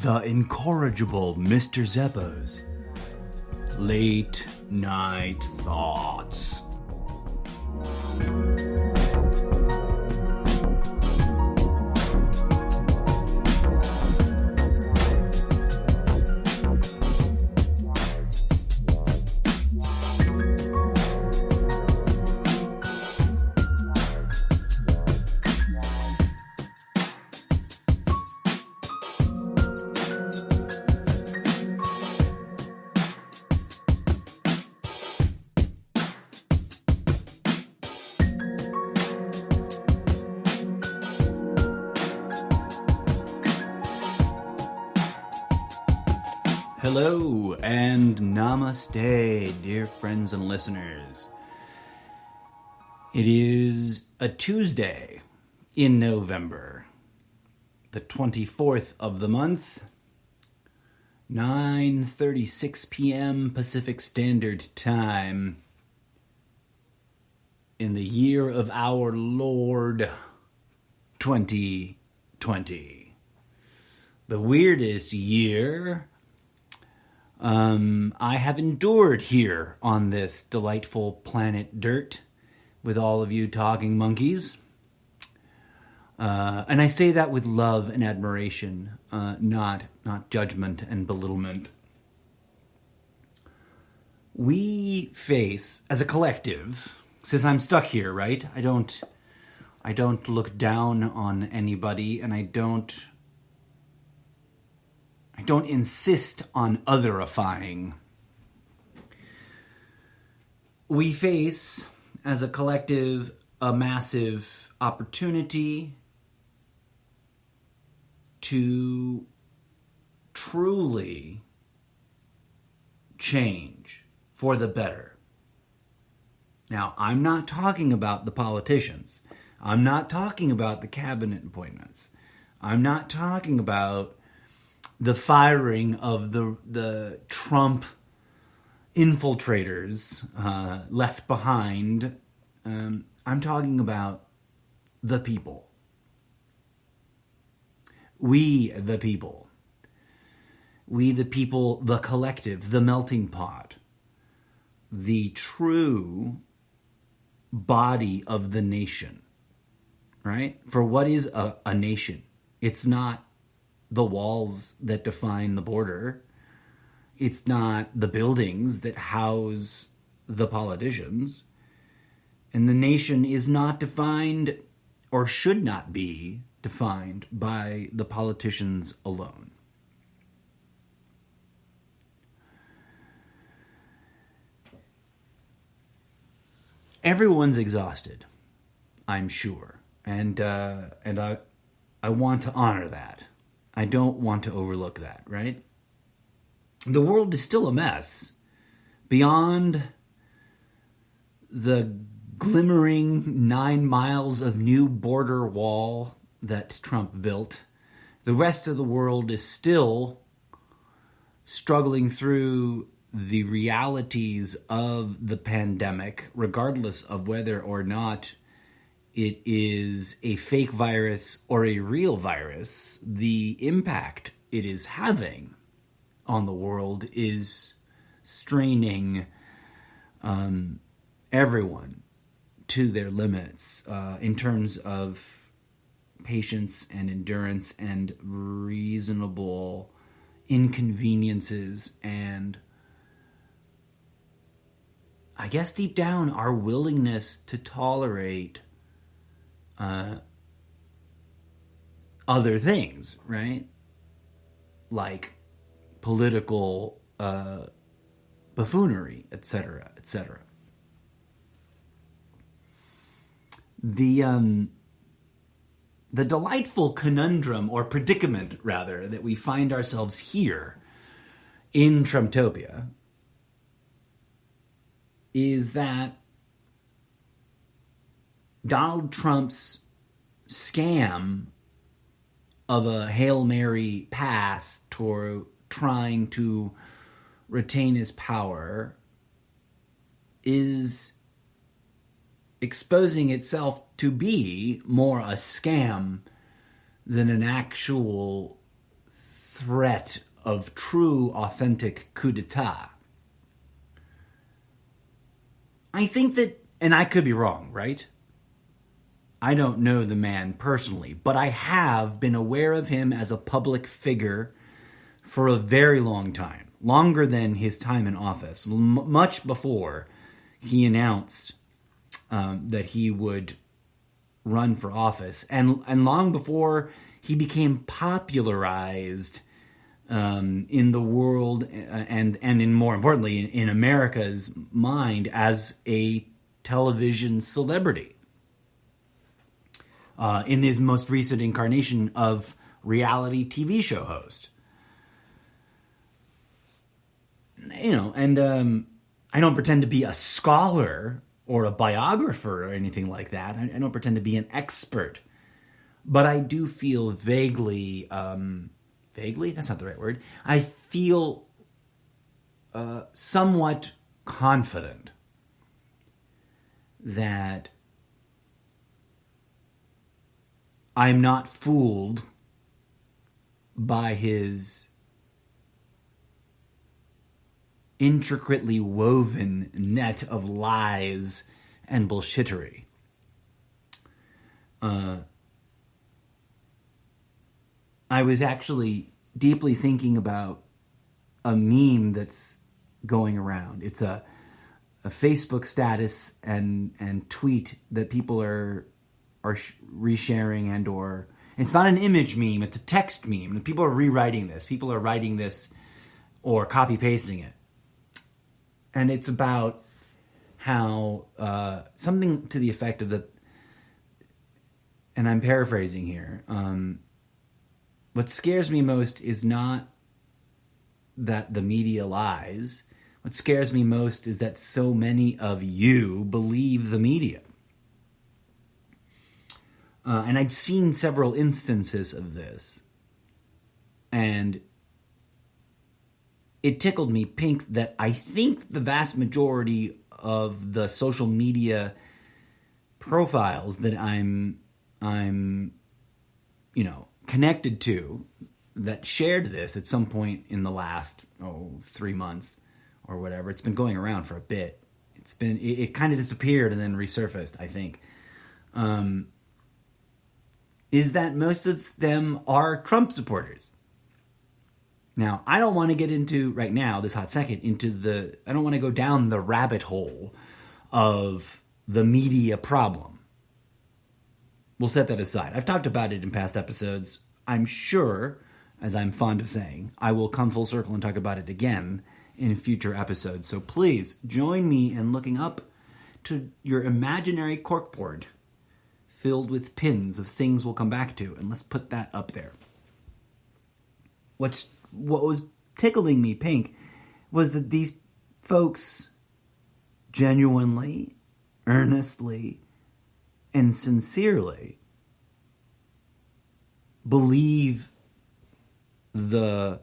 the incorrigible Mr. Zeppo's Late Night Thoughts. Hello and namaste, dear friends and listeners. It is a Tuesday in November, the 24th of the month, 9:36 p.m. Pacific Standard Time, in the year of our Lord 2020. The weirdest year I have endured here on this delightful planet Dirt with all of you talking monkeys. And I say that with love and admiration, not judgment and belittlement. We face, as a collective, since I'm stuck here, right? I don't look down on anybody, and I don't insist on otherifying. We face, as a collective, a massive opportunity to truly change for the better. Now, I'm not talking about the politicians. I'm not talking about the cabinet appointments. I'm not talking about the firing of the Trump infiltrators left behind. I'm talking about the people. We the people. We the people, the collective, the melting pot. The true body of the nation. Right? For what is a nation? It's not the walls that define the border. It's not the buildings that house the politicians. And the nation is not defined, or should not be defined, by the politicians alone. Everyone's exhausted, I'm sure. And I want to honor that. I don't want to overlook that, right? The world is still a mess. Beyond the glimmering 9 miles of new border wall that Trump built, the rest of the world is still struggling through the realities of the pandemic, regardless of whether or not it is a fake virus or a real virus. The impact it is having on the world is straining everyone to their limits in terms of patience and endurance and reasonable inconveniences, and I guess deep down our willingness to tolerate other things, right? Like political buffoonery, etc., etc. The delightful conundrum, or predicament, rather, that we find ourselves here in Trumptopia is that Donald Trump's scam of a Hail Mary pass toward trying to retain his power is exposing itself to be more a scam than an actual threat of true, authentic coup d'etat. I think that, and I could be wrong, right? I don't know the man personally, but I have been aware of him as a public figure for a very long time, longer than his time in office, much before he announced that he would run for office, and long before he became popularized in the world and in, more importantly, in America's mind as a television celebrity. In his most recent incarnation of reality TV show host. You know, and I don't pretend to be a scholar or a biographer or anything like that. I don't pretend to be an expert. But I do feel vaguely, that's not the right word. I feel somewhat confident that I'm not fooled by his intricately woven net of lies and bullshittery. I was actually deeply thinking about a meme that's going around. It's a Facebook status and tweet that people are resharing and or it's not an image meme, it's a text meme. And people are rewriting this. People are writing this or copy pasting it. And it's about how something to the effect of the, and I'm paraphrasing here, what scares me most is not that the media lies. What scares me most is that so many of you believe the media. And I've seen several instances of this. And it tickled me pink that I think the vast majority of the social media profiles that I'm connected to that shared this at some point in the last 3 months or whatever. It's been going around for a bit. It kind of disappeared and then resurfaced, I think. Is that most of them are Trump supporters. Now, I don't want to get into, right now, this hot second, I don't want to go down the rabbit hole of the media problem. We'll set that aside. I've talked about it in past episodes. I'm sure, as I'm fond of saying, I will come full circle and talk about it again in future episodes. So please join me in looking up to your imaginary corkboard filled with pins of things we'll come back to, and let's put that up there. What was tickling me pink was that these folks genuinely, earnestly, and sincerely believe the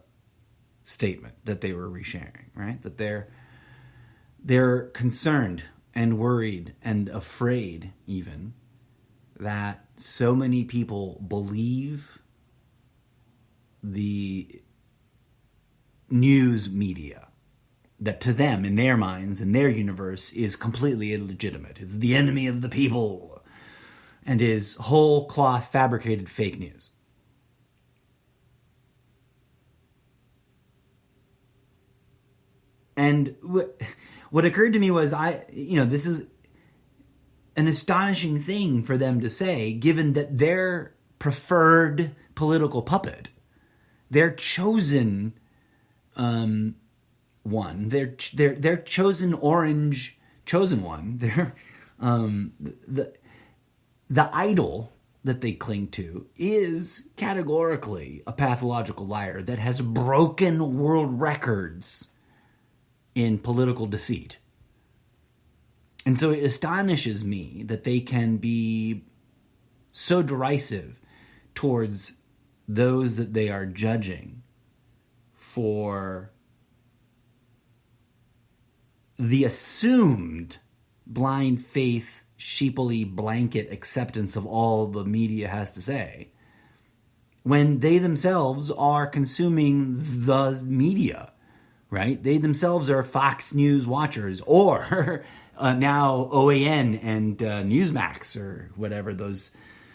statement that they were resharing, right? That they're concerned and worried and afraid even that so many people believe the news media that to them, in their minds, in their universe, is completely illegitimate. It's the enemy of the people and is whole cloth fabricated fake news. And what occurred to me was, this is an astonishing thing for them to say, given that their preferred political puppet, their chosen one, their chosen orange chosen one, their the idol that they cling to is categorically a pathological liar that has broken world records in political deceit. And so it astonishes me that they can be so derisive towards those that they are judging for the assumed blind faith, sheepily blanket acceptance of all the media has to say, when they themselves are consuming the media, right? They themselves are Fox News watchers, or now OAN and Newsmax or whatever those.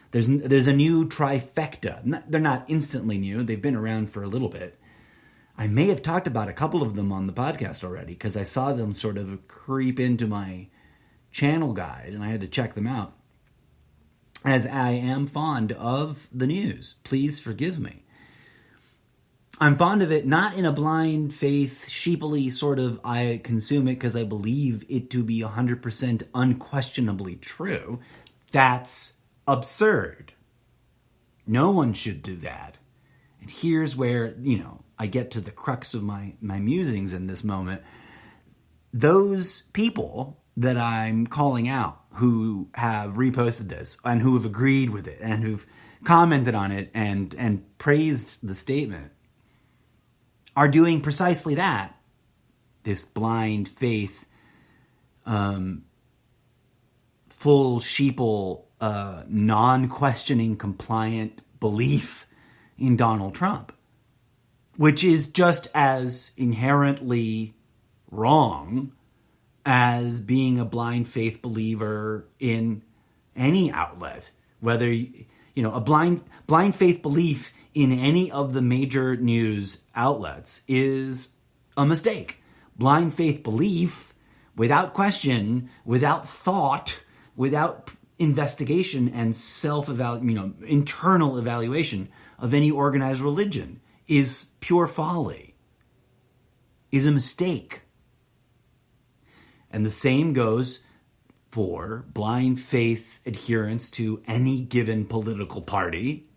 There's a new trifecta. They're not instantly new. They've been around for a little bit. I may have talked about a couple of them on the podcast already because I saw them sort of creep into my channel guide and I had to check them out. As I am fond of the news. Please forgive me. I'm fond of it not in a blind faith, sheepily sort of, I consume it because I believe it to be 100% unquestionably true. That's absurd. No one should do that. And here's where, I get to the crux of my musings in this moment. Those people that I'm calling out who have reposted this and who have agreed with it and who've commented on it and praised the statement are doing precisely that. This blind faith, full sheeple, non-questioning compliant belief in Donald Trump, which is just as inherently wrong as being a blind faith believer in any outlet, whether, a blind faith belief in any of the major news outlets is a mistake. Blind faith belief, without question, without thought, without investigation and internal evaluation of any organized religion is pure folly, is a mistake. And the same goes for blind faith adherence to any given political party,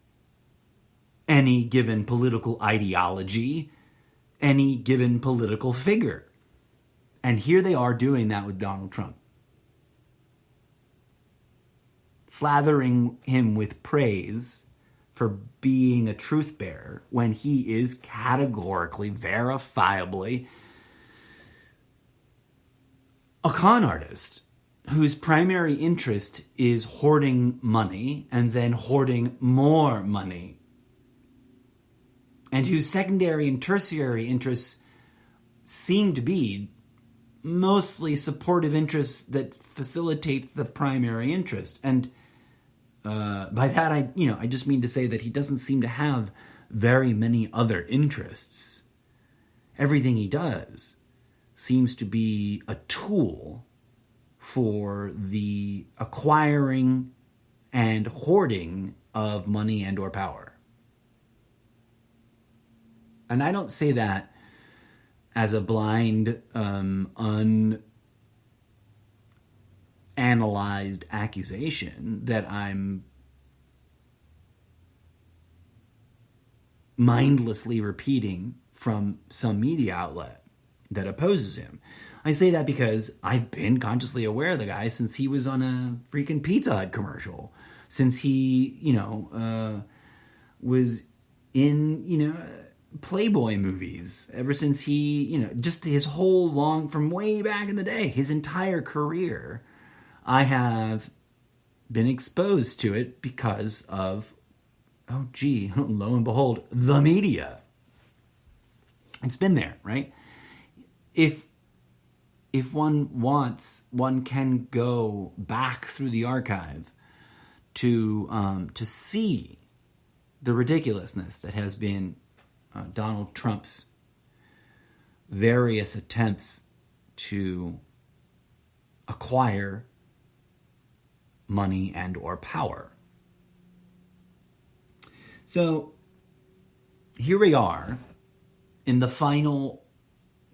any given political ideology, any given political figure. And here they are doing that with Donald Trump. Slathering him with praise for being a truth bearer when he is categorically, verifiably a con artist whose primary interest is hoarding money and then hoarding more money, and whose secondary and tertiary interests seem to be mostly supportive interests that facilitate the primary interest. And by that, I just mean to say that he doesn't seem to have very many other interests. Everything he does seems to be a tool for the acquiring and hoarding of money and or power. And I don't say that as a blind, unanalyzed accusation that I'm mindlessly repeating from some media outlet that opposes him. I say that because I've been consciously aware of the guy since he was on a freaking Pizza Hut commercial, since he, was in, Playboy movies, ever since he, just his whole from way back in the day, his entire career, I have been exposed to it because of, lo and behold, the media. It's been there, right? If one wants, one can go back through the archive to see the ridiculousness that has been Donald Trump's various attempts to acquire money and or power. So here we are in the final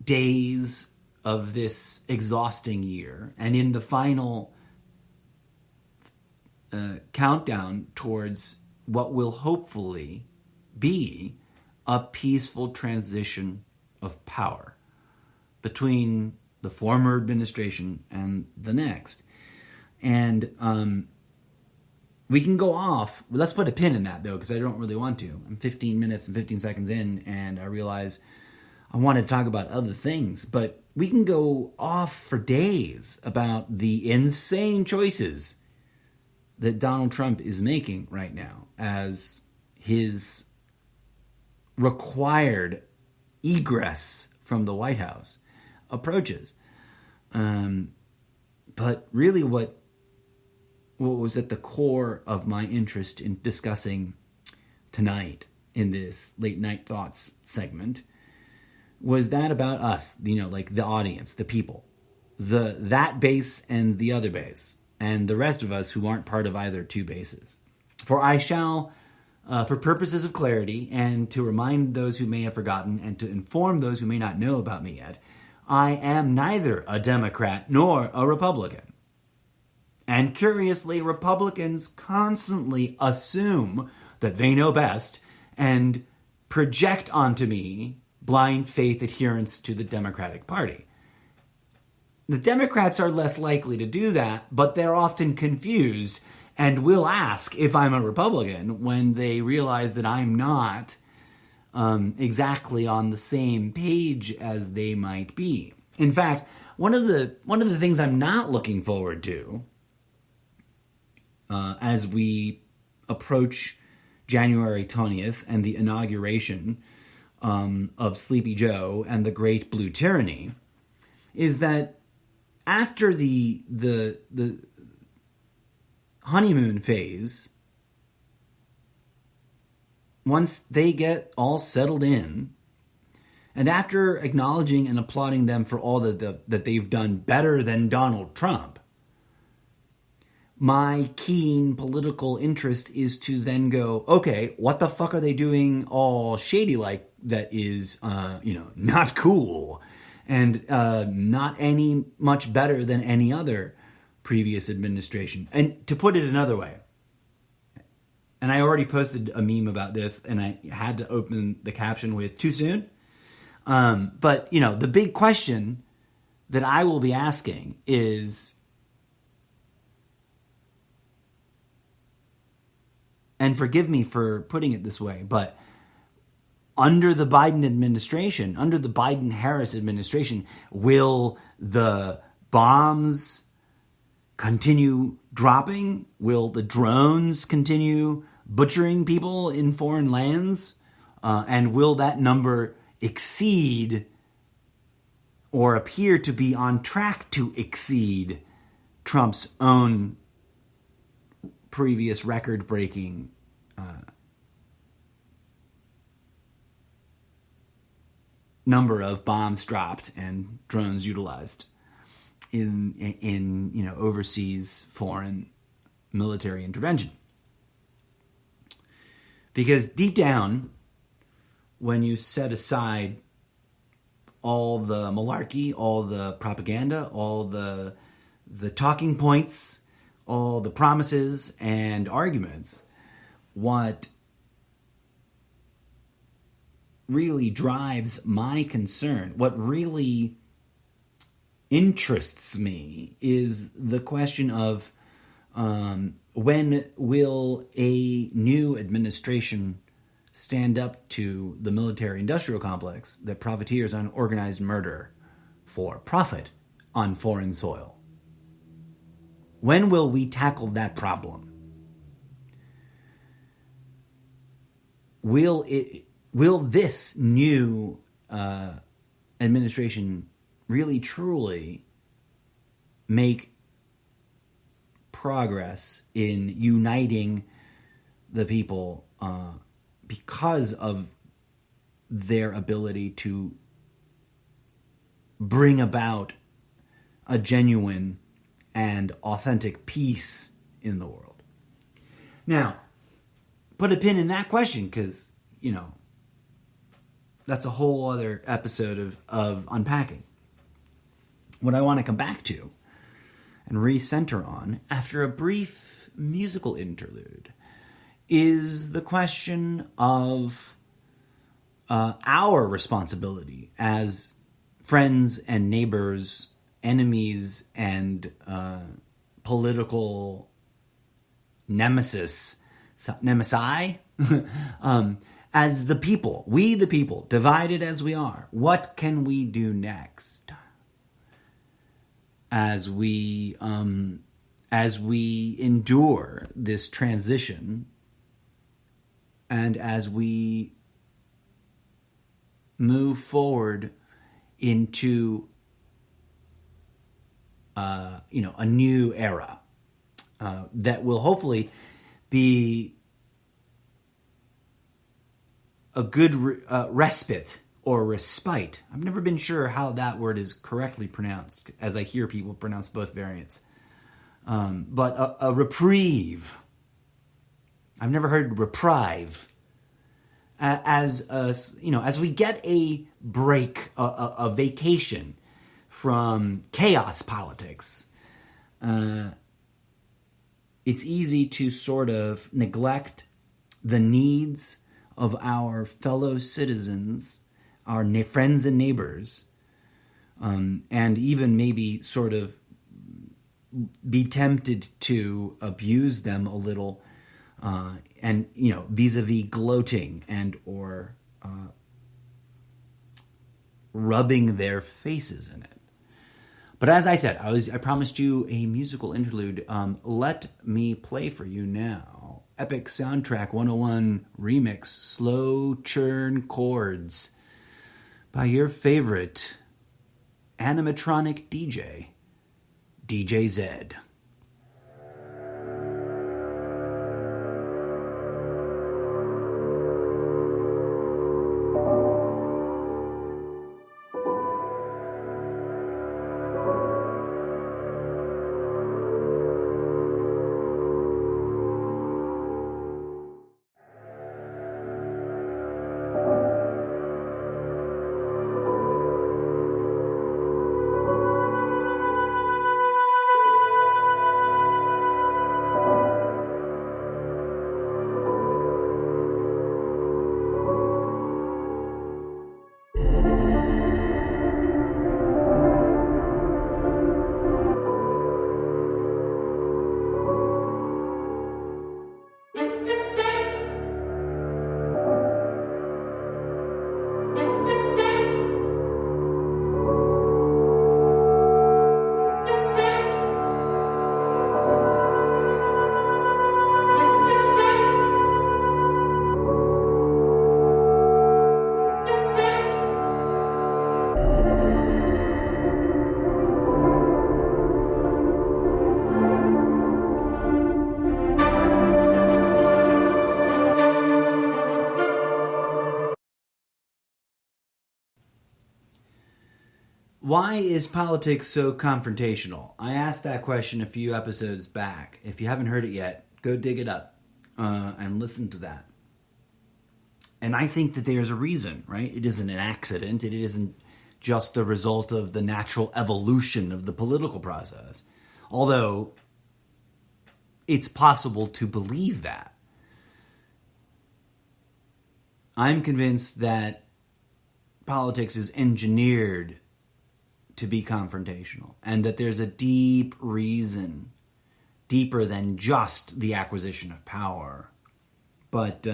days of this exhausting year and in the final countdown towards what will hopefully be a peaceful transition of power between the former administration and the next. And we can go off. Let's put a pin in that, though, because I don't really want to. I'm 15 minutes and 15 seconds in, and I realize I want to talk about other things. But we can go off for days about the insane choices that Donald Trump is making right now as his required egress from the White House approaches. But really what was at the core of my interest in discussing tonight in this late night thoughts segment was that about us, like the audience, the people, that base and the other base, and the rest of us who aren't part of either two bases. For I shall, for purposes of clarity and to remind those who may have forgotten and to inform those who may not know about me yet, I am neither a Democrat nor a Republican. And curiously, Republicans constantly assume that they know best and project onto me blind faith adherence to the Democratic Party. The Democrats are less likely to do that, but they're often confused and will ask if I'm a Republican when they realize that I'm not exactly on the same page as they might be. In fact, one of the things I'm not looking forward to as we approach January 20th and the inauguration of Sleepy Joe and the Great Blue Tyranny is that after the honeymoon phase, once they get all settled in, and after acknowledging and applauding them for all that they've done better than Donald Trump, my keen political interest is to then go, okay, what the fuck are they doing all shady like that is, not cool and not any much better than any other previous administration? And to put it another way, and I already posted a meme about this and I had to open the caption with too soon. But, the big question that I will be asking is, and forgive me for putting it this way, but under the Biden administration, under the Biden-Harris administration, will the bombs continue dropping? Will the drones continue butchering people in foreign lands? And will that number exceed or appear to be on track to exceed Trump's own previous record-breaking number of bombs dropped and drones utilized in overseas foreign military intervention? Because deep down, when you set aside all the malarkey, all the propaganda, all the talking points, all the promises and arguments, what really drives my concern, what really interests me, is the question of when will a new administration stand up to the military-industrial complex that profiteers on organized murder for profit on foreign soil? When will we tackle that problem? Will this new administration really truly make progress in uniting the people because of their ability to bring about a genuine and authentic peace in the world? Now, put a pin in that question because, that's a whole other episode of unpacking. What I want to come back to and recenter on after a brief musical interlude is the question of our responsibility as friends and neighbors, enemies and political nemesi, as the people, we the people, divided as we are. What can we do next as we endure this transition and as we move forward into a new era that will hopefully be a good respite or respite. I've never been sure how that word is correctly pronounced, as I hear people pronounce both variants. But a reprieve. I've never heard reprieve. As we get a break, a vacation from chaos politics, it's easy to sort of neglect the needs of our fellow citizens, our friends and neighbors, and even maybe sort of be tempted to abuse them a little, and vis-a-vis gloating and or rubbing their faces in it. But as I said, I promised you a musical interlude. Let me play for you now Epic Soundtrack 101 Remix Slow Churn Chords by your favorite animatronic DJ, DJ Zed. Why is politics so confrontational? I asked that question a few episodes back. If you haven't heard it yet, go dig it up and listen to that. And I think that there's a reason, right? It isn't an accident. It isn't just the result of the natural evolution of the political process. Although it's possible to believe that. I'm convinced that politics is engineered to be confrontational, and that there's a deep reason, deeper than just the acquisition of power. But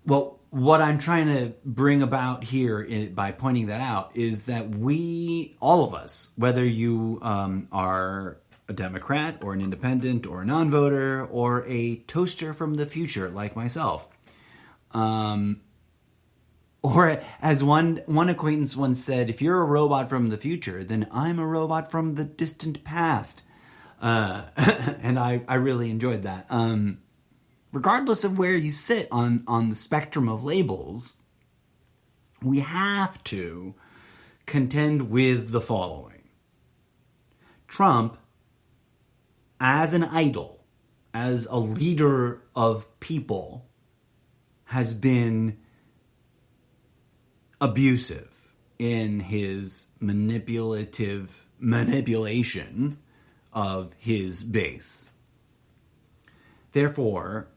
well, what I'm trying to bring about here by pointing that out is that we, all of us, whether you are a Democrat or an independent or a non-voter or a toaster from the future like myself, or as one acquaintance once said, if you're a robot from the future, then I'm a robot from the distant past. And I really enjoyed that. Regardless of where you sit on the spectrum of labels, we have to contend with the following. Trump, as an idol, as a leader of people, has been abusive in his manipulation of his base. Therefore,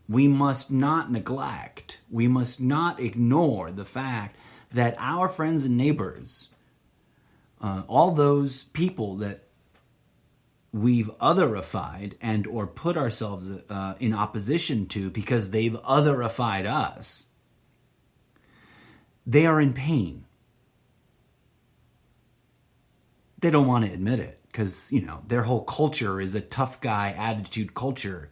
we must not neglect, we must not ignore the fact that our friends and neighbors, all those people that we've otherified and or put ourselves in opposition to because they've otherified us, they are in pain. They don't want to admit it because, their whole culture is a tough guy attitude culture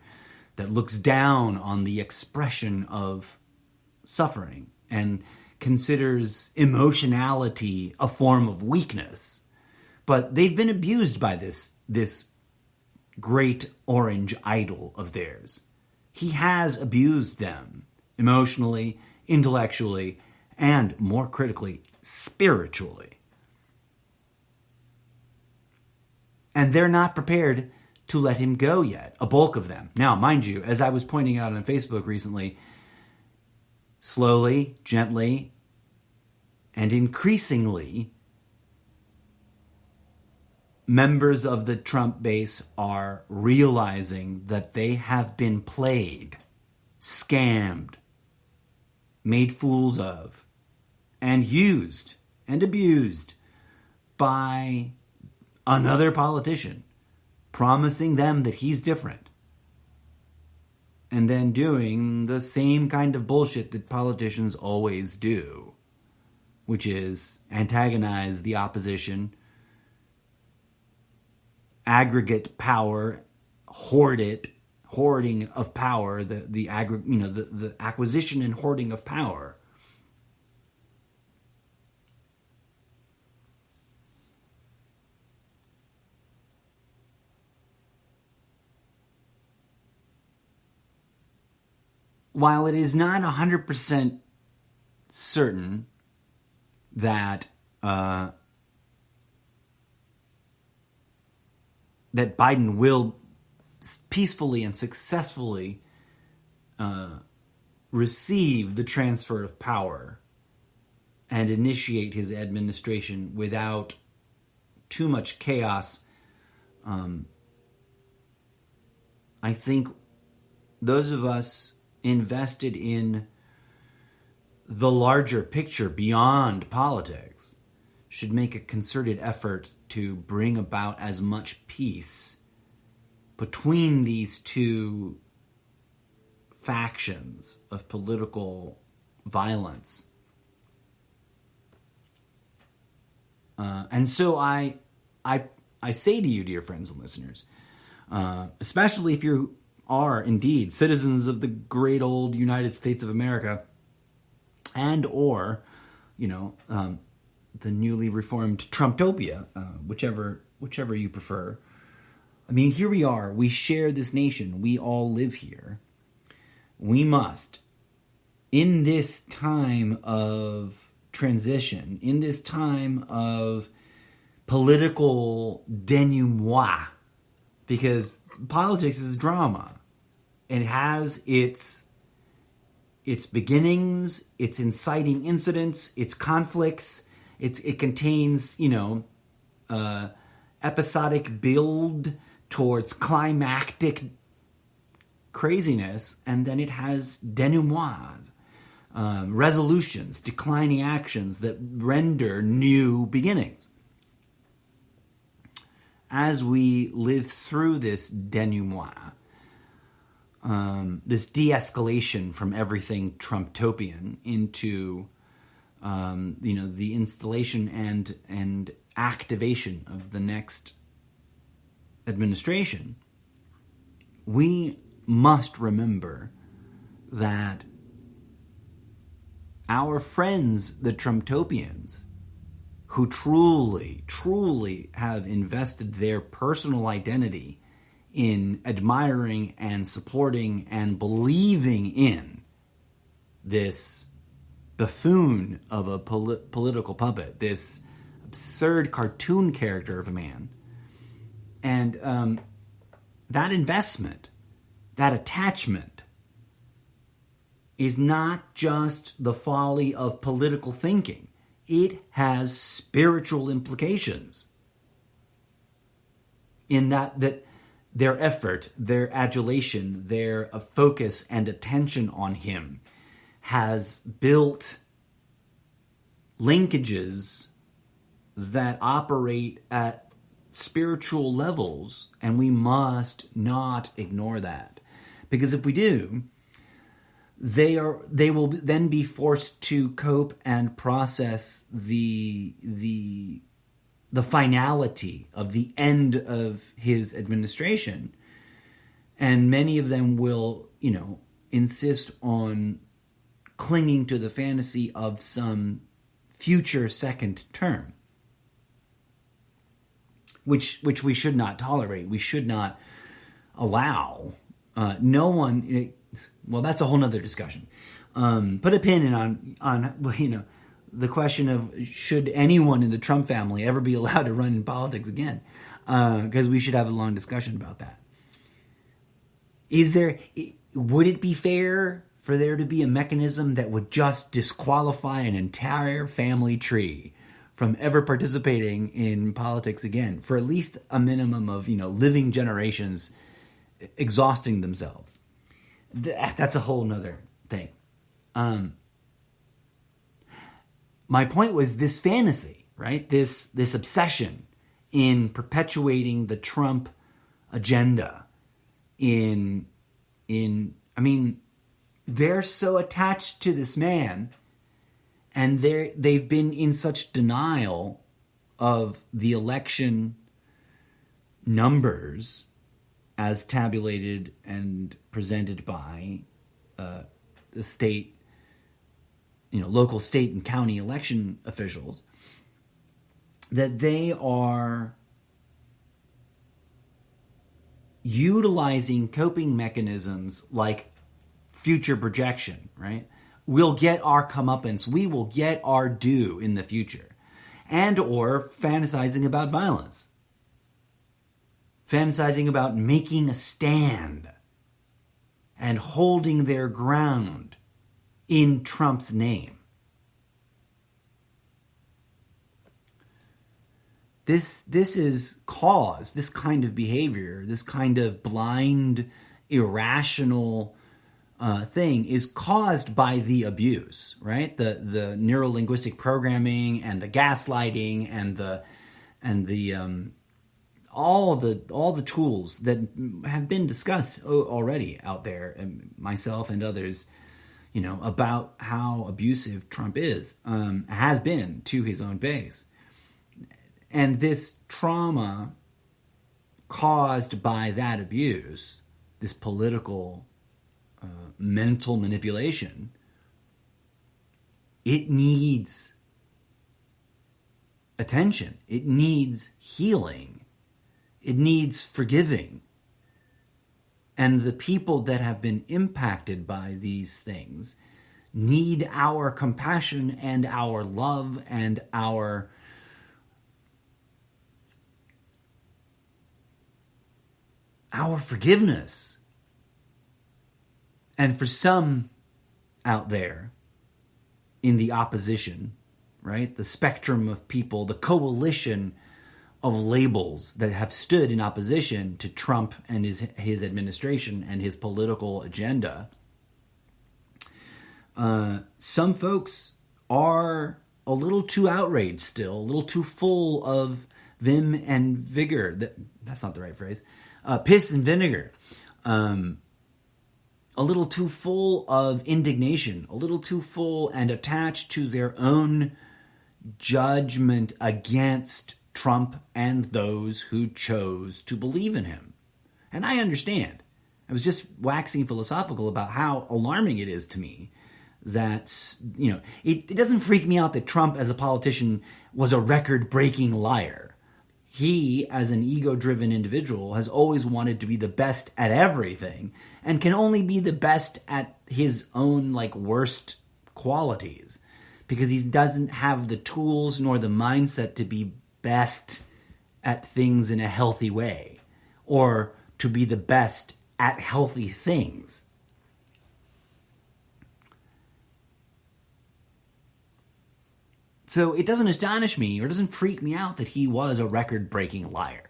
that looks down on the expression of suffering and considers emotionality a form of weakness. But they've been abused by this great orange idol of theirs. He has abused them emotionally, intellectually, and more critically, spiritually. And they're not prepared to let him go yet, a bulk of them. Now, mind you, as I was pointing out on Facebook recently, slowly, gently, and increasingly, members of the Trump base are realizing that they have been played, scammed, made fools of, and used and abused by another politician, promising them that he's different, and then doing the same kind of bullshit that politicians always do, which is antagonize the opposition, aggregate power, hoarding of power, the acquisition and hoarding of power. While it is not 100% certain that that Biden will peacefully and successfully receive the transfer of power and initiate his administration without too much chaos, I think those of us invested in the larger picture beyond politics should make a concerted effort to bring about as much peace between these two factions of political violence. And so I say to you, dear friends and listeners, especially if you are indeed citizens of the great old United States of America, and or, the newly reformed Trumptopia, whichever you prefer. I mean, here we are. We share this nation. We all live here. We must, in this time of transition, in this time of political denouement, because politics is drama. It has its beginnings, its inciting incidents, its conflicts. It contains, episodic build towards climactic craziness, and then it has denouement, resolutions, declining actions that render new beginnings. As we live through this denouement, this de-escalation from everything Trumptopian into, the installation and activation of the next administration, we must remember that our friends, the Trumptopians, who truly have invested their personal identity in admiring and supporting and believing in this buffoon of a political puppet, this absurd cartoon character of a man. And that investment, that attachment, is not just the folly of political thinking. It has spiritual implications. In that their effort, their adulation, their focus and attention on him has built linkages that operate at spiritual levels, and we must not ignore that. Because if we do, they will then be forced to cope and process the finality of the end of his administration And many of them will, insist on clinging to the fantasy of some future second term, which we should not tolerate. We should not allow. No one. Well, that's a whole nother discussion. Put a pin in on the question of should anyone in the Trump family ever be allowed to run in politics again, because we should have a long discussion about that. Would it be fair for there to be a mechanism that would just disqualify an entire family tree from ever participating in politics again for at least a minimum of, living generations exhausting themselves? That's a whole nother thing. My point was this fantasy, right? This obsession in perpetuating the Trump agenda they're so attached to this man, and they've been in such denial of the election numbers as tabulated and presented by the state, local, state, and county election officials, that they are utilizing coping mechanisms like future projection, right? We'll get our comeuppance. We will get our due in the future. And or fantasizing about violence. Fantasizing about making a stand and holding their ground in Trump's name. This is caused, this kind of behavior, this kind of blind, irrational thing is caused by the abuse, right? The neuro-linguistic programming and the gaslighting and the all the tools that have been discussed already out there, and myself and others, about how abusive Trump has been to his own base. And this trauma caused by that abuse, this political mental manipulation, it needs attention. It needs healing. It needs forgiving. And the people that have been impacted by these things need our compassion and our love and our forgiveness. And for some out there in the opposition, right, the spectrum of people, the coalition of labels that have stood in opposition to Trump and his administration and his political agenda, some folks are a little too outraged still, a little too full of vim and vigor. That's not the right phrase. Piss and vinegar. A little too full of indignation, a little too full and attached to their own judgment against Trump and those who chose to believe in him. And I understand. I was just waxing philosophical about how alarming it is to me that, it doesn't freak me out that Trump as a politician was a record-breaking liar. He, as an ego-driven individual, has always wanted to be the best at everything and can only be the best at his own, worst qualities because he doesn't have the tools nor the mindset to be best at things in a healthy way or to be the best at healthy things. So it doesn't astonish me or doesn't freak me out that he was a record-breaking liar.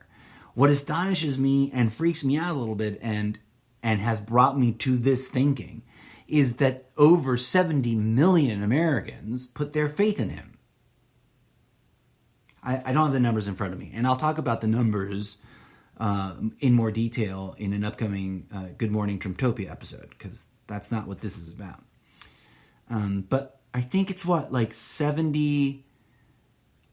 What astonishes me and freaks me out a little bit and has brought me to this thinking is that over 70 million Americans put their faith in him. I don't have the numbers in front of me, and I'll talk about the numbers in more detail in an upcoming Good Morning Trumptopia episode, because that's not what this is about. But I think it's 70,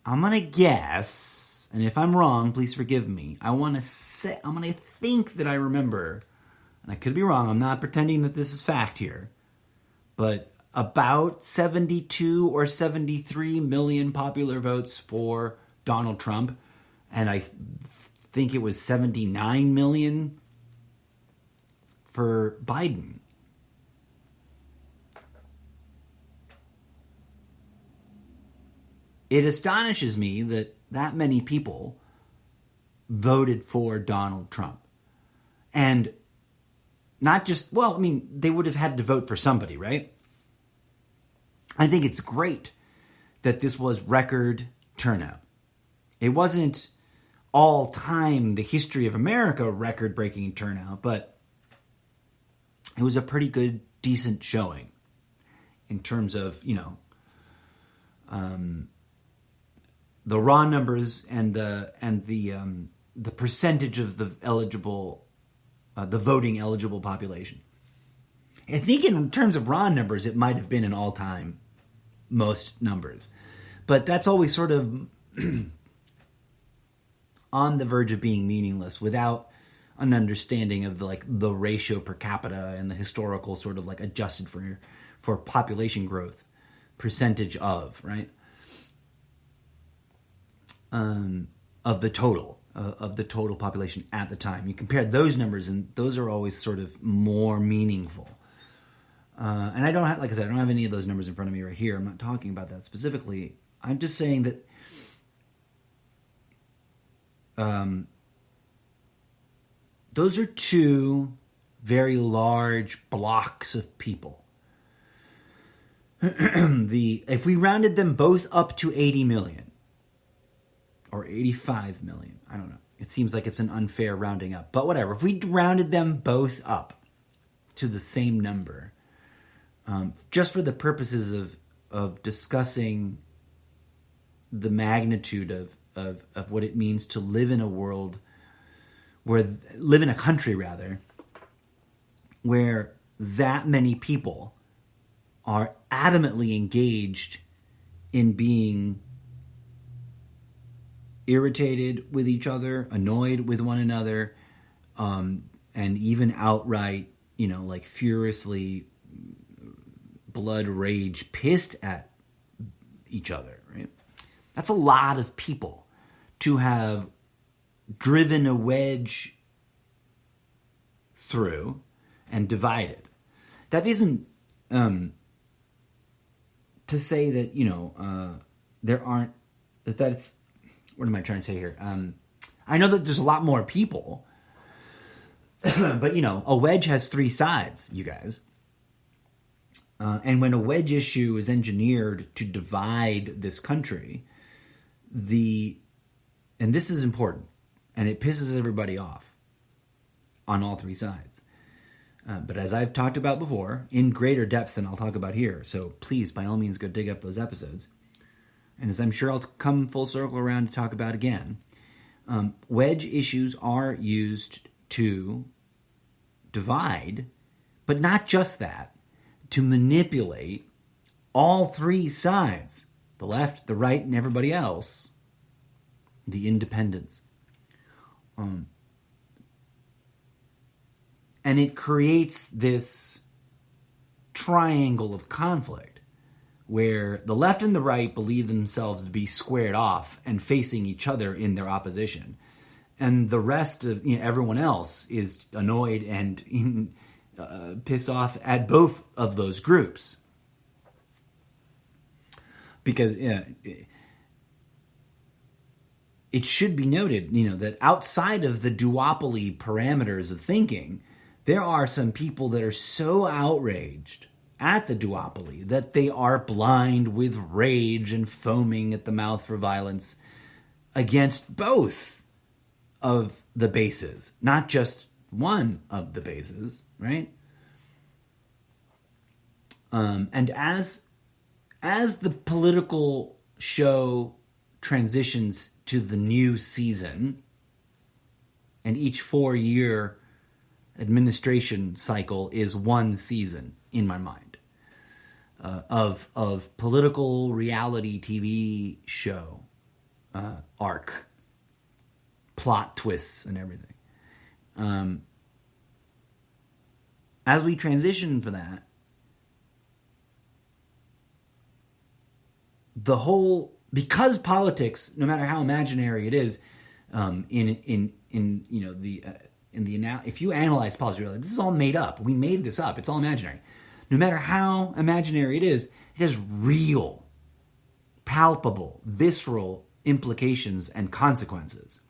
I'm going to guess, and if I'm wrong, please forgive me. I'm going to think that I remember and I could be wrong, I'm not pretending that this is fact here, but about 72 or 73 million popular votes for Donald Trump, and I think it was 79 million for Biden. It astonishes me that that many people voted for Donald Trump. And not just, well, I mean, they would have had to vote for somebody, right? I think it's great that this was record turnout. It wasn't all time, the history of America, record-breaking turnout, but it was a pretty good, decent showing in terms of, the raw numbers and the percentage of the eligible, the voting eligible population. I think in terms of raw numbers, it might have been an all-time most numbers, but that's always sort of on the verge of being meaningless without an understanding of the ratio per capita and the historical sort of adjusted for population growth percentage of, right? Of the total population at the time. You compare those numbers, and those are always sort of more meaningful. And I don't have, like I said, I don't have any of those numbers in front of me right here. I'm not talking about that specifically. I'm just saying that those are two very large blocks of people. If we rounded them both up to 80 million, or 85 million. I don't know. It seems like it's an unfair rounding up. But whatever. If we rounded them both up to the same number, just for the purposes of discussing the magnitude of what it means to live in a world live in a country where that many people are adamantly engaged in being irritated with each other, annoyed with one another, and even outright, furiously blood rage pissed at each other, right? That's a lot of people to have driven a wedge through and divided. That isn't to say that, there aren't, that it's, what am I trying to say here? I know that there's a lot more people, but a wedge has three sides, you guys. And when a wedge issue is engineered to divide this country, and this is important, and it pisses everybody off on all three sides. But as I've talked about before, in greater depth than I'll talk about here, so please, by all means, go dig up those episodes. And as I'm sure I'll come full circle around to talk about again, wedge issues are used to divide, but not just that, to manipulate all three sides, the left, the right, and everybody else, the independents. And it creates this triangle of conflict where the left and the right believe themselves to be squared off and facing each other in their opposition. And the rest of everyone else is annoyed and pissed off at both of those groups. Because it should be noted, that outside of the duopoly parameters of thinking, there are some people that are so outraged at the duopoly that they are blind with rage and foaming at the mouth for violence against both of the bases, not just one of the bases, right? And as the political show transitions to the new season, and each 4-year administration cycle is one season in my mind of political reality TV show arc, plot twists, and everything. as we transition for that, because politics, no matter how imaginary it is, if you analyze politics, you're like, this is all made up. We made this up. It's all imaginary. No matter how imaginary it is, it has real, palpable, visceral implications and consequences.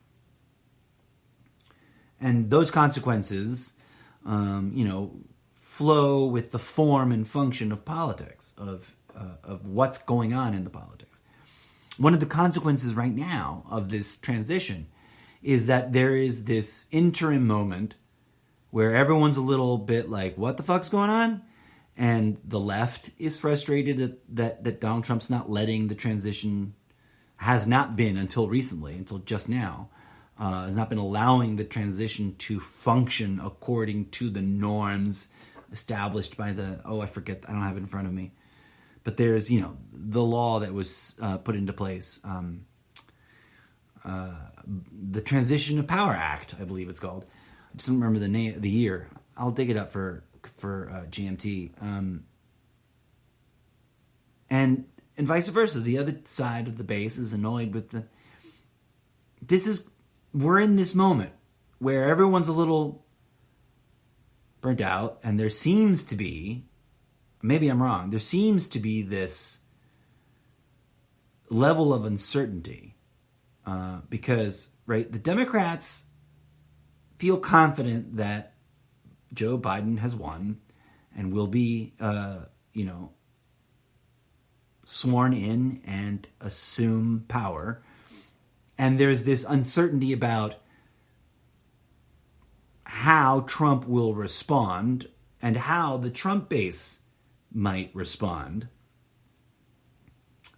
And those consequences, flow with the form and function of politics, of what's going on in the politics. One of the consequences right now of this transition is that there is this interim moment where everyone's a little bit like, what the fuck's going on? And the left is frustrated that Donald Trump's not letting the transition, has not been until recently, until just now, has not been allowing the transition to function according to the norms established by I forget, I don't have it in front of me. But there's, the law that was put into place, the Transition of Power Act, I believe it's called. I just don't remember the year. I'll dig it up for GMT. And vice versa. The other side of the base is annoyed with we're in this moment where everyone's a little burnt out, and there seems to be, maybe I'm wrong, there seems to be this level of uncertainty because, right, the Democrats feel confident that Joe Biden has won and will be, sworn in and assume power. And there's this uncertainty about how Trump will respond and how the Trump base might respond.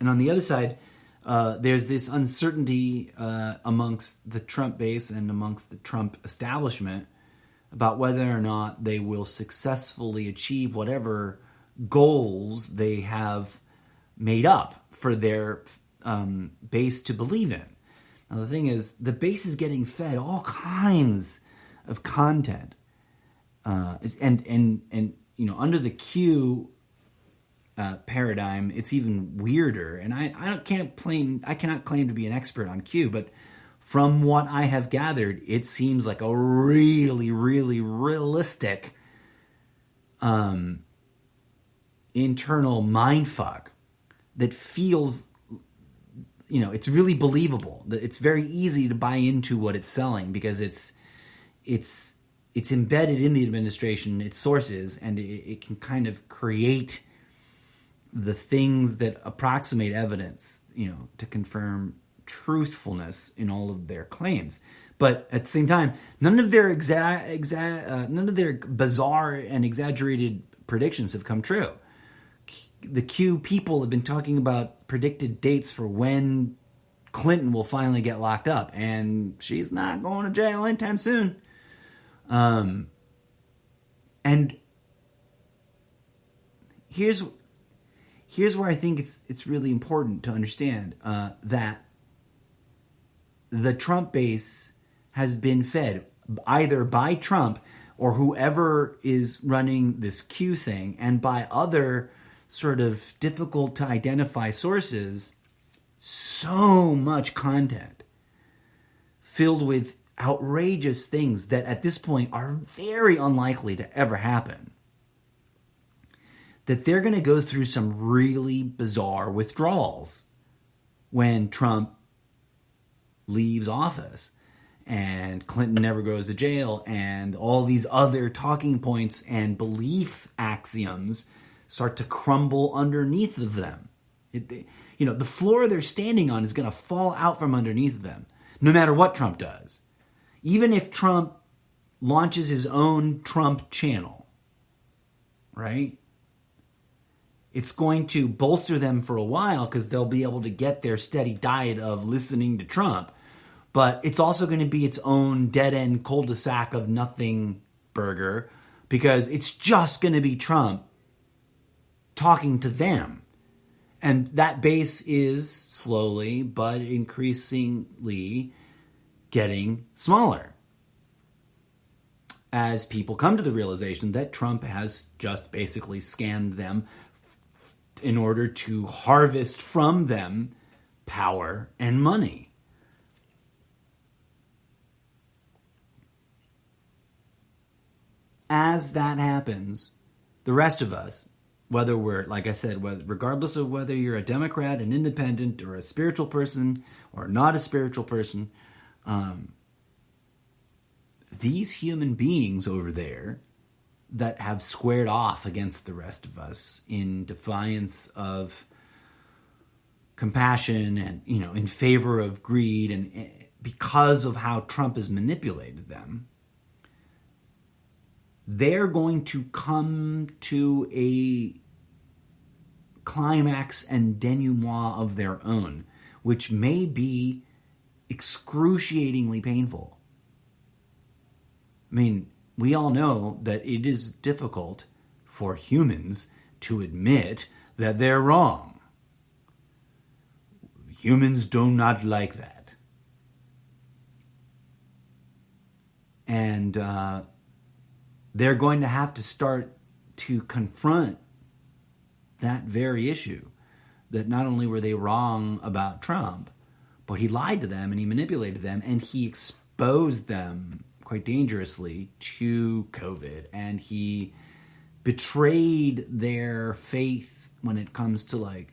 And on the other side, there's this uncertainty amongst the Trump base and amongst the Trump establishment about whether or not they will successfully achieve whatever goals they have made up for their base to believe in. Now, the thing is, the base is getting fed all kinds of content. And under the Q paradigm, it's even weirder. And I cannot claim to be an expert on Q, but from what I have gathered, it seems like a really, really realistic internal mindfuck that feels, it's really believable. It's very easy to buy into what it's selling because it's embedded in the administration, its sources, and it can kind of create the things that approximate evidence, to confirm truthfulness in all of their claims. But at the same time, none of their bizarre and exaggerated predictions have come true. The Q people have been talking about predicted dates for when Clinton will finally get locked up, and she's not going to jail anytime soon. And here's where I think it's really important to understand that the Trump base has been fed either by Trump or whoever is running this Q thing, and by other sort of difficult to identify sources, so much content filled with outrageous things that at this point are very unlikely to ever happen, that they're going to go through some really bizarre withdrawals when Trump leaves office and Clinton never goes to jail, and all these other talking points and belief axioms start to crumble underneath of them. The floor they're standing on is going to fall out from underneath them, no matter what Trump does. Even if Trump launches his own Trump channel, right? It's going to bolster them for a while because they'll be able to get their steady diet of listening to Trump. But it's also going to be its own dead-end cul-de-sac of nothing burger, because it's just going to be Trump talking to them. And that base is slowly but increasingly getting smaller. as people come to the realization that Trump has just basically scammed them in order to harvest from them power and money. As that happens, the rest of us, whether we're, like I said, regardless of whether you're a Democrat, an independent, or a spiritual person, or not a spiritual person, these human beings over there that have squared off against the rest of us in defiance of compassion and, in favor of greed, and because of how Trump has manipulated them, they're going to come to a climax and denouement of their own, which may be excruciatingly painful. I mean, we all know that it is difficult for humans to admit that they're wrong. Humans do not like that. And they're going to have to start to confront that very issue, that not only were they wrong about Trump, but he lied to them and he manipulated them and he exposed them quite dangerously to COVID, and he betrayed their faith when it comes to like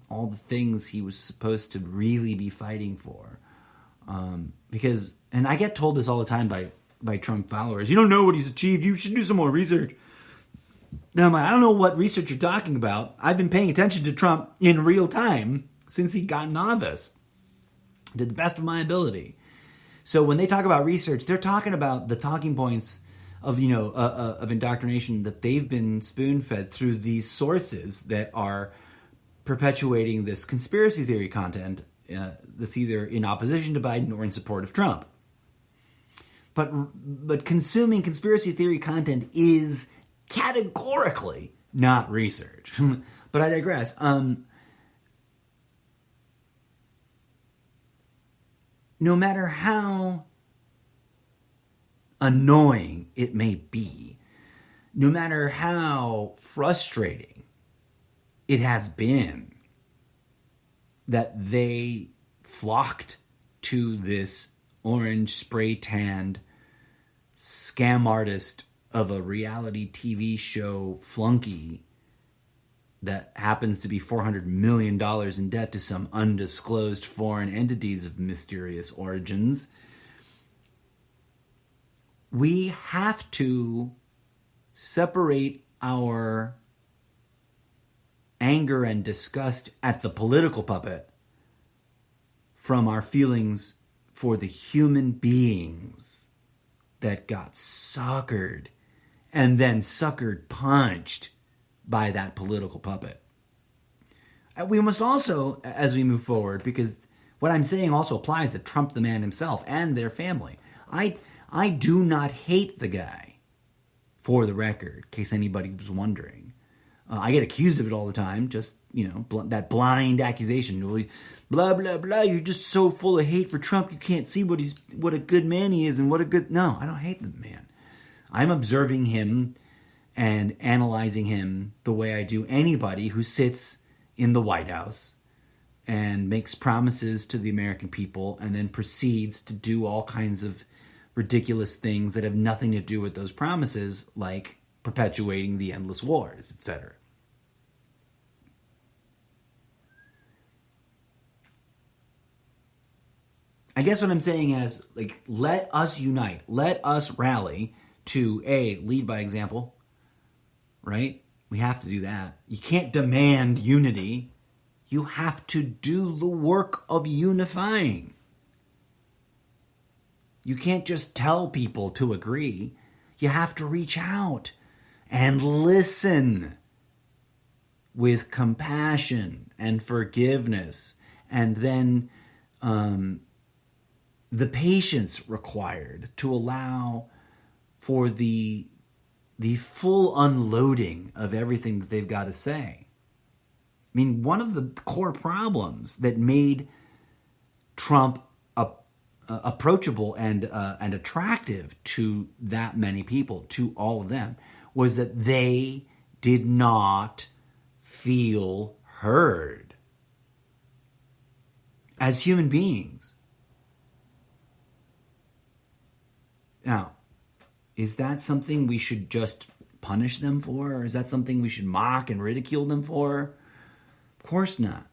all the things he was supposed to really be fighting for. Because, and I get told this all the time by Trump followers, you don't know what he's achieved, you should do some more research. And I'm like, I don't know what research you're talking about. I've been paying attention to Trump in real time since he got in office, to the best of my ability. So when they talk about research, they're talking about the talking points of, of indoctrination that they've been spoon-fed through these sources that are perpetuating this conspiracy theory content that's either in opposition to Biden or in support of Trump. But consuming conspiracy theory content is categorically not research. But I digress. No matter how annoying it may be, no matter how frustrating it has been that they flocked to this orange spray-tanned scam artist of a reality TV show flunky that happens to be $400 million in debt to some undisclosed foreign entities of mysterious origins, we have to separate our anger and disgust at the political puppet from our feelings for the human beings that got suckered and then suckered punched by that political puppet. We must also, as we move forward, because what I'm saying also applies to Trump the man himself and their family. I do not hate the guy, for the record, in case anybody was wondering. I get accused of it all the time, just, that blind accusation. Blah, blah, blah, you're just so full of hate for Trump, you can't see what a good man he is and what a good... No, I don't hate the man. I'm observing him and analyzing him the way I do anybody who sits in the White House and makes promises to the American people and then proceeds to do all kinds of ridiculous things that have nothing to do with those promises, like perpetuating the endless wars, etc. I guess what I'm saying is, let us unite. Let us rally to, lead by example, right? We have to do that. You can't demand unity. You have to do the work of unifying. You can't just tell people to agree. You have to reach out and listen with compassion and forgiveness, and then the patience required to allow for the full unloading of everything that they've got to say. I mean, one of the core problems that made Trump approachable and attractive to that many people, to all of them, was that they did not feel heard as human beings. Now, is that something we should just punish them for? Or is that something we should mock and ridicule them for? Of course not.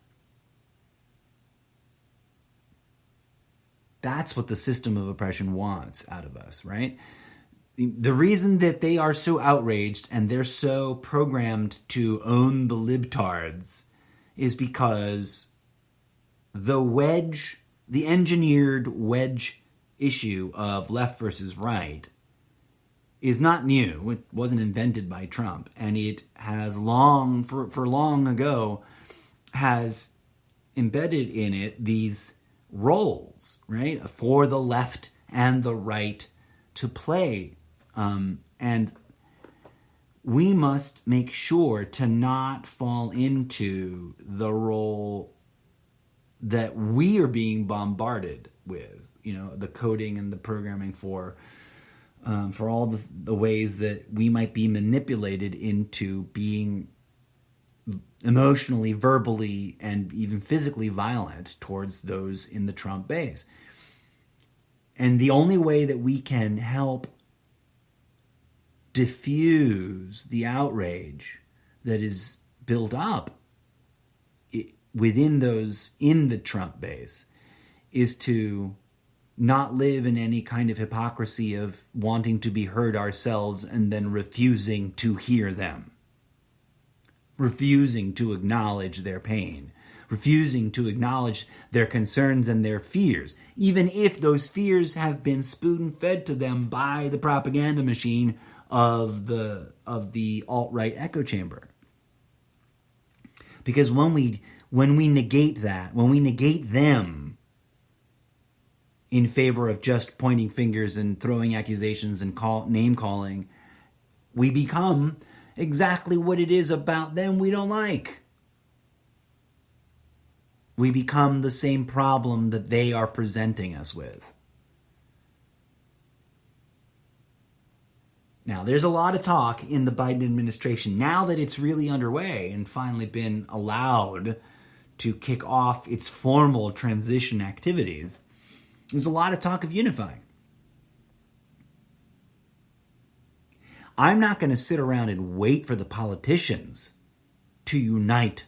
That's what the system of oppression wants out of us, right? The reason that they are so outraged and they're so programmed to own the libtards is because the engineered wedge issue of left versus right is not new. It wasn't invented by Trump, and it has long ago has embedded in it these roles, right, for the left and the right to play. And we must make sure to not fall into the role that we are being bombarded with, the coding and the programming for all the ways that we might be manipulated into being emotionally, verbally, and even physically violent towards those in the Trump base. And the only way that we can help diffuse the outrage that is built up within those in the Trump base is to not live in any kind of hypocrisy of wanting to be heard ourselves and then refusing to hear them, refusing to acknowledge their pain, refusing to acknowledge their concerns and their fears, even if those fears have been spoon-fed to them by the propaganda machine of the alt-right echo chamber. Because when we negate that, when we negate them in favor of just pointing fingers and throwing accusations and name calling, we become exactly what it is about them we don't like. We become the same problem that they are presenting us with. Now, there's a lot of talk in the Biden administration, now that it's really underway and finally been allowed to kick off its formal transition activities. There's a lot of talk of unifying. I'm not going to sit around and wait for the politicians to unite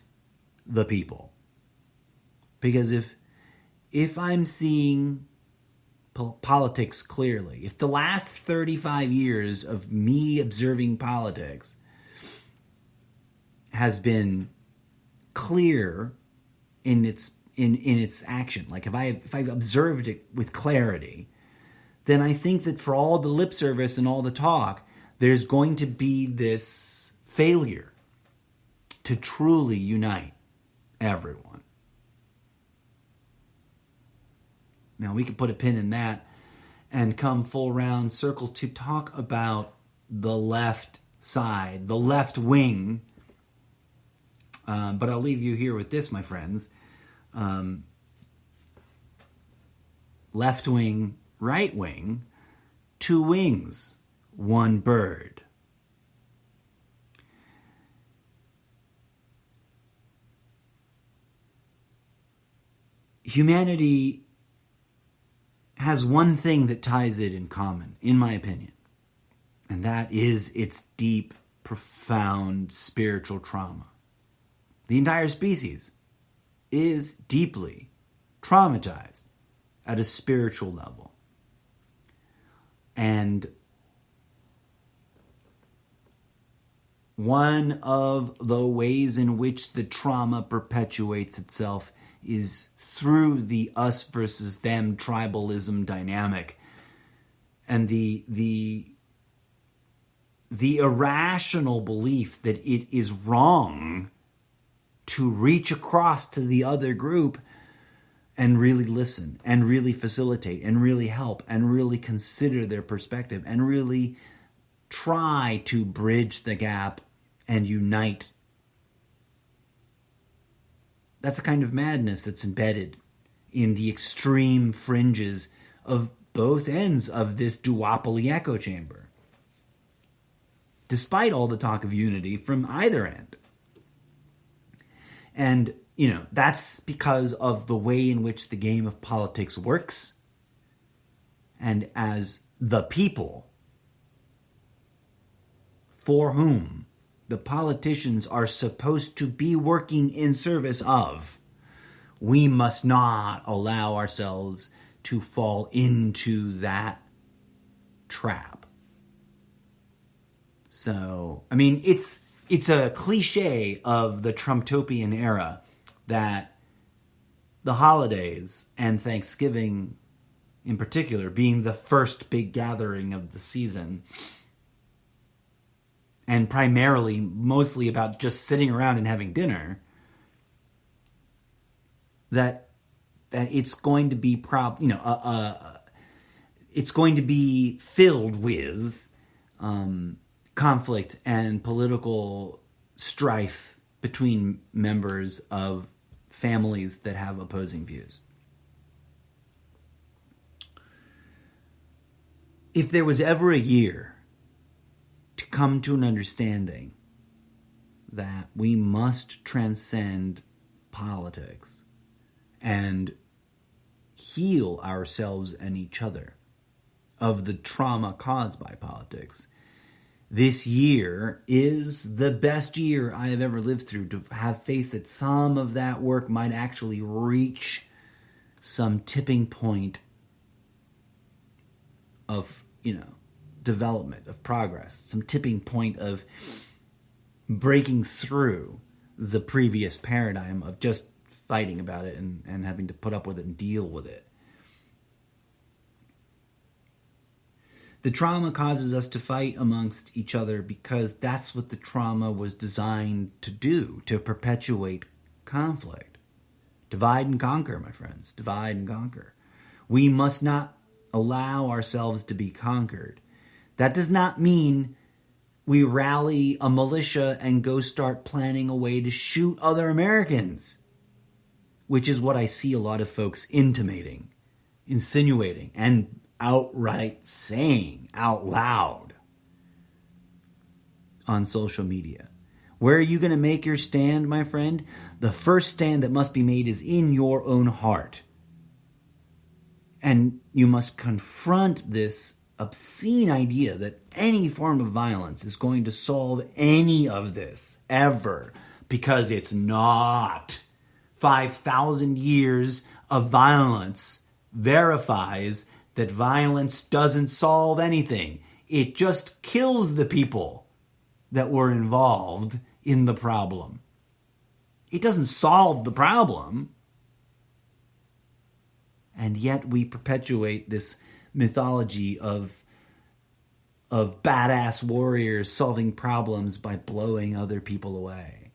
the people. Because if I'm seeing politics clearly, if the last 35 years of me observing politics has been clear in its action, like if I've observed it with clarity, then I think that for all the lip service and all the talk, there's going to be this failure to truly unite everyone. Now, we could put a pin in that and come full round circle to talk about the left side, the left wing. But I'll leave you here with this, my friends. Left wing, right wing, two wings, one bird. Humanity has one thing that ties it in common, in my opinion, and that is its deep, profound spiritual trauma. The entire species is deeply traumatized at a spiritual level. And one of the ways in which the trauma perpetuates itself is through the us versus them tribalism dynamic and the irrational belief that it is wrong to reach across to the other group and really listen and really facilitate and really help and really consider their perspective and really try to bridge the gap and unite. That's a kind of madness that's embedded in the extreme fringes of both ends of this duopoly echo chamber, despite all the talk of unity from either end. And, that's because of the way in which the game of politics works. And as the people for whom the politicians are supposed to be working in service of, we must not allow ourselves to fall into that trap. So, it's a cliche of the Trumptopian era that the holidays and Thanksgiving in particular being the first big gathering of the season, and primarily mostly about just sitting around and having dinner, that it's going to be it's going to be filled with conflict and political strife between members of families that have opposing views. If there was ever a year to come to an understanding that we must transcend politics and heal ourselves and each other of the trauma caused by politics, this year is the best year I have ever lived through, to have faith that some of that work might actually reach some tipping point of, development, of progress, some tipping point of breaking through the previous paradigm of just fighting about it and having to put up with it and deal with it. The trauma causes us to fight amongst each other because that's what the trauma was designed to do, to perpetuate conflict. Divide and conquer, my friends. Divide and conquer. We must not allow ourselves to be conquered. That does not mean we rally a militia and go start planning a way to shoot other Americans, which is what I see a lot of folks intimating, insinuating, and outright saying out loud on social media. Where are you going to make your stand, my friend? The first stand that must be made is in your own heart. And you must confront this obscene idea that any form of violence is going to solve any of this, ever, because it's not. 5,000 years of violence verifies that violence doesn't solve anything. It just kills the people that were involved in the problem. It doesn't solve the problem. And yet we perpetuate this mythology of badass warriors solving problems by blowing other people away.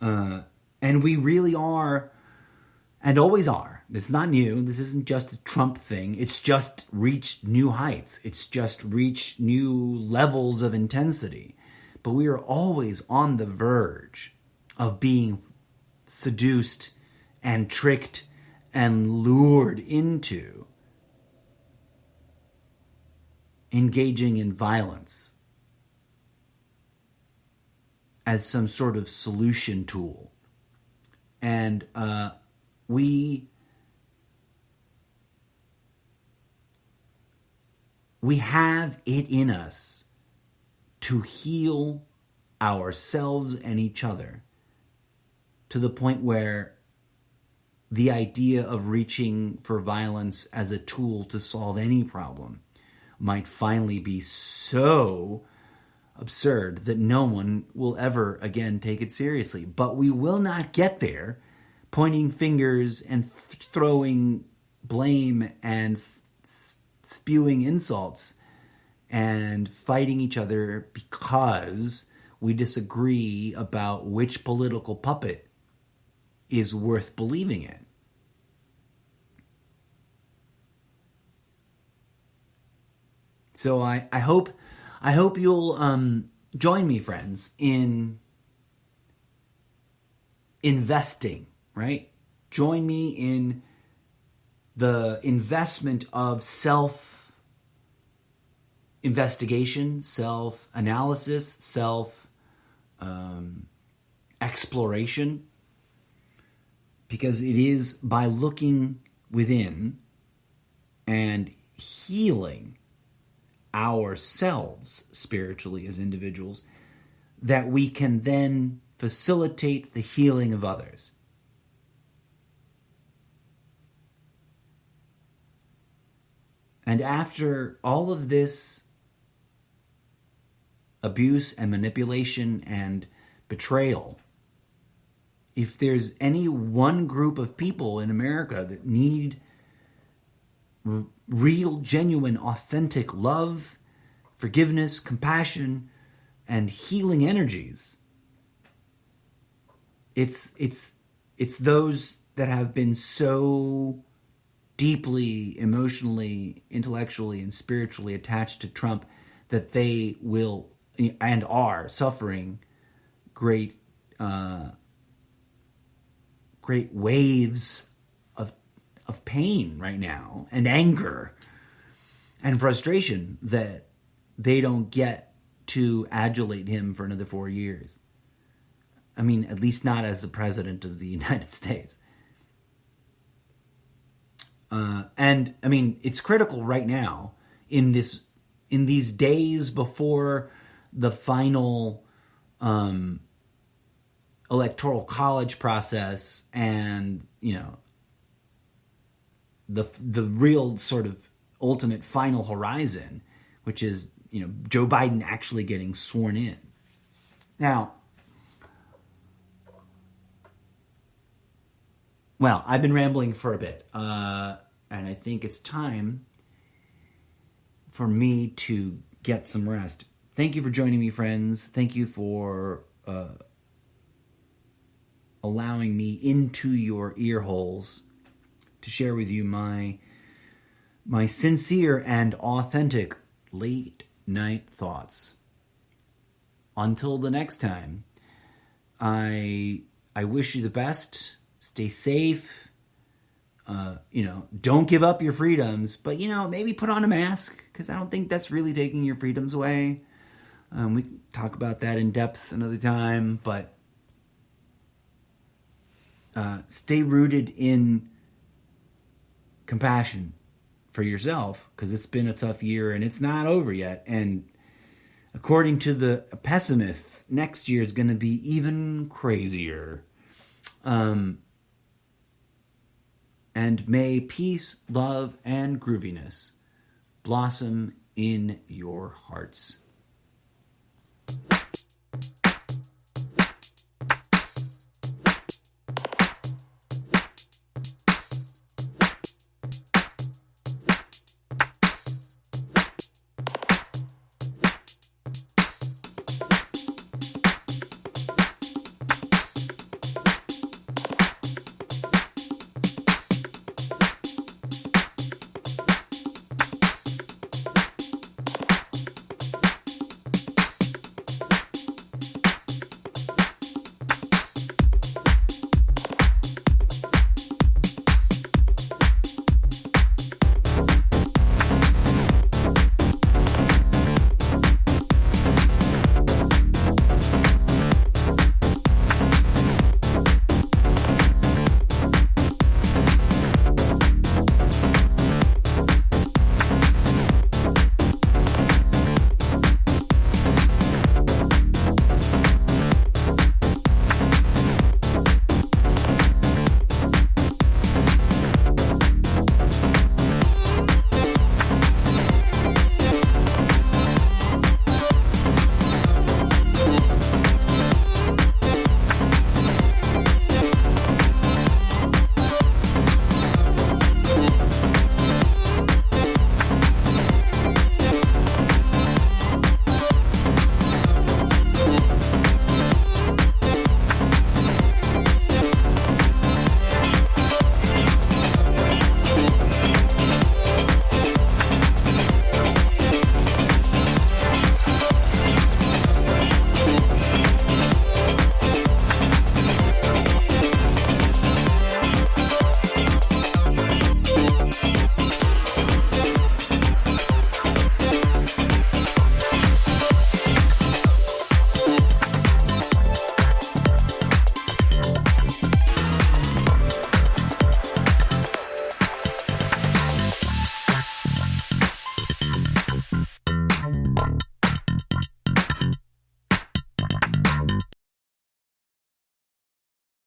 And we really are, and always are. It's not new. This isn't just a Trump thing. It's just reached new heights. It's just reached new levels of intensity. But we are always on the verge of being seduced and tricked and lured into engaging in violence as some sort of solution tool. And we have it in us to heal ourselves and each other to the point where the idea of reaching for violence as a tool to solve any problem might finally be so absurd that no one will ever again take it seriously. But we will not get there pointing fingers and throwing blame and spewing insults and fighting each other because we disagree about which political puppet is worth believing in. So I hope you'll join me, friends, in investing, right? Join me in the investment of self-investigation, self-analysis, self-exploration, because it is by looking within and healing ourselves spiritually as individuals that we can then facilitate the healing of others. And after all of this abuse and manipulation and betrayal, if there's any one group of people in America that need real, genuine, authentic love, forgiveness, compassion, and healing energies, it's those that have been so deeply, emotionally, intellectually, and spiritually attached to Trump that they will and are suffering great waves of pain right now, and anger and frustration that they don't get to adulate him for another 4 years. I mean, at least not as the president of the United States. And I mean, it's critical right now in these days before the final electoral college process, and the real sort of ultimate final horizon, which is Joe Biden actually getting sworn in. Now, well, I've been rambling for a bit, and I think it's time for me to get some rest. Thank you for joining me, friends. Thank you for allowing me into your ear holes to share with you my sincere and authentic late night thoughts. Until the next time, I wish you the best. Stay safe. Don't give up your freedoms, but maybe put on a mask, because I don't think that's really taking your freedoms away. We can talk about that in depth another time, but stay rooted in compassion for yourself, because it's been a tough year and it's not over yet. And according to the pessimists, next year is going to be even crazier. And may peace, love, and grooviness blossom in your hearts.